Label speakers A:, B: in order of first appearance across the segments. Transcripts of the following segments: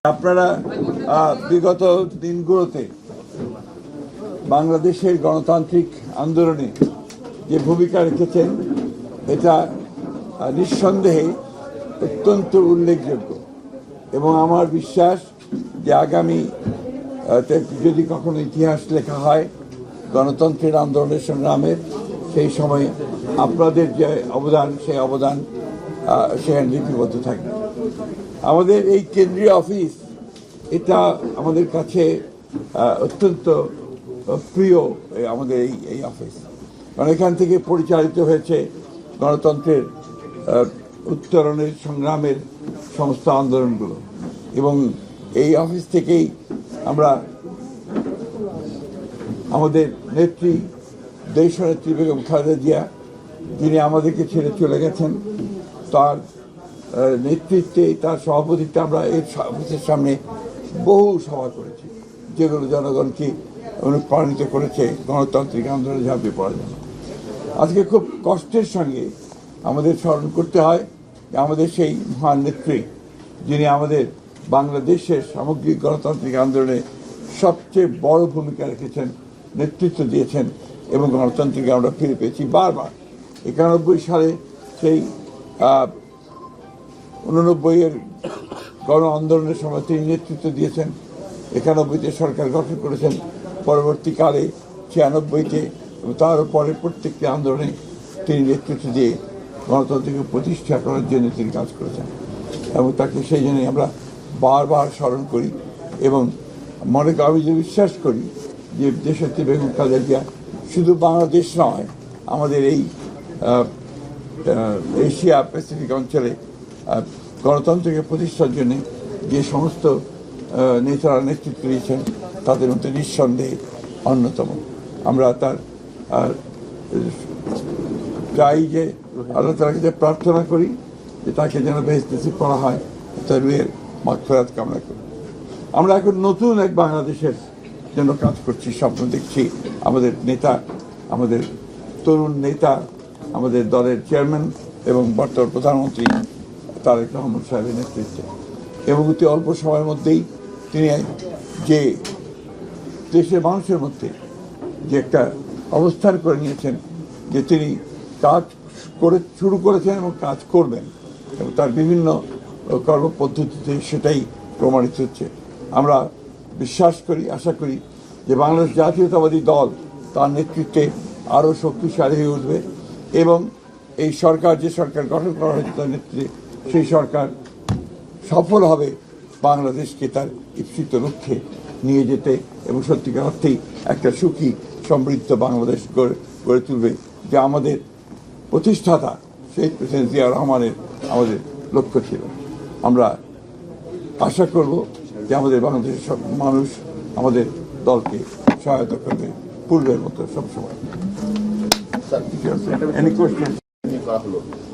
A: আপনারা বিগত দিনগুলোতে বাংলাদেশের গণতান্ত্রিক আন্দোলনে যে ভূমিকা রেখেছেন এটা নিঃসন্দেহে অত্যন্ত উল্লেখযোগ্য এবং আমার বিশ্বাস যে আগামী যদি কখনো ইতিহাস লেখা হয় গণতন্ত্রের আন্দোলনের সংগ্রামের সেই সময় আপনাদের যে অবদান সেই অবদান সেখানে লিপিবদ্ধ থাকবে। আমাদের এই কেন্দ্রীয় অফিস এটা আমাদের কাছে অত্যন্ত প্রিয় আমাদের এই অফিস, কারণ এখান থেকে পরিচালিত হয়েছে গণতন্ত্রের উত্তরণের সংগ্রামের সমস্ত আন্দোলনগুলো এবং এই অফিস থেকেই আমরা আমাদের নেত্রী দেশনেত্রী বেগম খালেদা জিয়া যিনি আমাদেরকে ছেড়ে চলে গেছেন তার নেতৃত্বে তার সভাপতিত্বে আমরা এই অফিসের সামনে বহু সভা করেছি যেগুলো জনগণকে অনুপ্রাণিত করেছে গণতান্ত্রিক আন্দোলনে ঝাঁপিয়ে পড়ার জন্য। আজকে খুব কষ্টের সঙ্গে আমাদের স্মরণ করতে হয় যে আমাদের সেই মহান নেত্রী যিনি আমাদের বাংলাদেশের সামগ্রিক গণতান্ত্রিক আন্দোলনে সবচেয়ে বড় ভূমিকা রেখেছেন, নেতৃত্ব দিয়েছেন এবং গণতন্ত্রকে আমরা ফিরে পেয়েছি বারবার। 91 সালে সেই 89-এর গণ আন্দোলনের সময় তিনি নেতৃত্ব দিয়েছেন, 91-তে সরকার গঠন করেছেন, পরবর্তীকালে 96-তে এবং তার পরে প্রত্যেকটি আন্দোলনে তিনি নেতৃত্ব দিয়ে গণতন্ত্রকে প্রতিষ্ঠা করার জন্য তিনি কাজ করেছেন এবং তাকে সেই জন্যই আমরা বারবার স্মরণ করি এবং আমি যে বিশ্বাস করি যে দেশনেত্রী বেগম খালেদা জিয়া শুধু বাংলাদেশ নয় আমাদের এই এশিয়া প্যাসিফিক অঞ্চলে গণতন্ত্রকে প্রতিষ্ঠার জন্য যে সমস্ত নেতারা নেতৃত্ব দিয়েছেন তাদের মধ্যে নিঃসন্দেহে অন্যতম। আমরা তার চাই যে আল্লাহ তাআলার কাছে প্রার্থনা করি যে তাকে যেন বেহেশত নসিব করা হয়, তার রুহের মাগফিরাত কামনা করি। আমরা এখন নতুন এক বাংলাদেশের জন্য কাজ করছি, স্বপ্ন দেখছি। আমাদের নেতা, আমাদের তরুণ নেতা, আমাদের দলের চেয়ারম্যান এবং বর্তমান প্রধানমন্ত্রী তারেক রহমান সাহেবের নেতৃত্বে এবং অতি অল্প সময়ের মধ্যেই তিনি যে দেশের মানুষের মধ্যে যে একটা অবস্থান করে নিয়েছেন যে তিনি কাজ শুরু করেছেন এবং কাজ করবেন এবং তার বিভিন্ন কর্মপদ্ধতিতে সেটাই প্রমাণিত হচ্ছে। আমরা বিশ্বাস করি, আশা করি যে বাংলাদেশ জাতীয়তাবাদী দল তার নেতৃত্বে আরও শক্তিশালী হয়ে উঠবে এবং এই সরকার যে সরকার গঠন করা হয়েছে তার নেতৃত্বে সেই সরকার সফল হবে বাংলাদেশকে তার ইপ্সিত লক্ষ্যে নিয়ে যেতে এবং সত্যিকার অর্থেই একটা সুখী সমৃদ্ধ বাংলাদেশ গড়ে তুলবে, যা আমাদের প্রতিষ্ঠাতা শহীদ প্রেসিডেন্ট জিয়াউর রহমানের আমাদের লক্ষ্য ছিল। আমরা আশা করব যে আমাদের বাংলাদেশের সব মানুষ আমাদের দলকে সহায়তা করবে পূর্বের মতো সবসময়।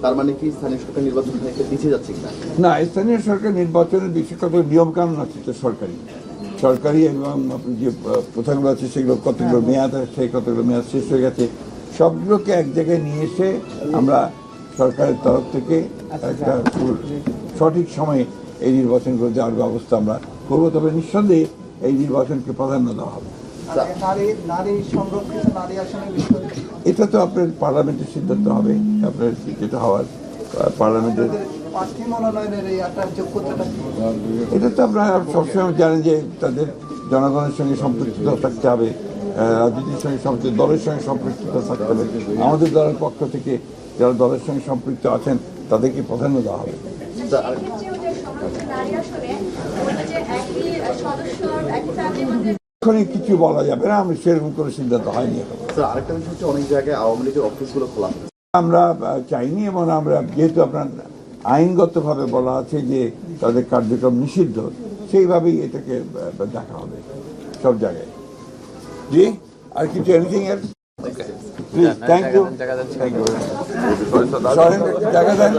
B: তার মানে কি স্থানীয় সরকার নির্বাচন থেকে পিছিয়ে যাচ্ছে কিনা?
A: না, স্থানীয় সরকার নির্বাচনের বিষয়ে কত নিয়মকানুন আছে তো সরকারি এবং যে প্রথাগুলো আছে সেগুলো কতগুলো মেয়াদ আছে, কতগুলো মেয়াদ শেষ হয়ে গেছে, সবগুলোকে এক জায়গায় নিয়ে এসে আমরা সরকারের তরফ থেকে একটা সঠিক সময়ে এই নির্বাচনগুলো দেওয়ার ব্যবস্থা আমরা করবো। তবে নিঃসন্দেহে এই নির্বাচনকে প্রাধান্য দেওয়া হবে। এটা তো আপনার পার্লামেন্টের সিদ্ধান্ত হবে, আপনার যেটা হওয়ার পার্লামেন্টের। এটা তো আপনারা সবসময় জানেন যে তাদের জনগণের সঙ্গে সম্পৃক্ততা থাকতে হবে, রাজনীতির সঙ্গে সম্পৃক্ত, দলের সঙ্গে সম্পৃক্ততা থাকতে হবে। আমাদের দলের পক্ষ থেকে যারা দলের সঙ্গে সম্পৃক্ত আছেন তাদেরকে প্রাধান্য দেওয়া হবে। কিছু বলা যাবে না, আমি সেরকম কোনো সিদ্ধান্ত হয়নি।
B: আরেকটা বিষয় হচ্ছে অনেক জায়গায় আওয়ামী লীগের অফিসগুলো খোলা
A: আমরা চাইনি এবং আমরা যেহেতু আপনার আইনগতভাবে বলা আছে যে তাদের কার্যক্রম নিষিদ্ধ, সেইভাবেই এটাকে দেখা হবে সব জায়গায়। জি, আর কিছু এনিথিং এলস? Thank you. জায়গা দেন।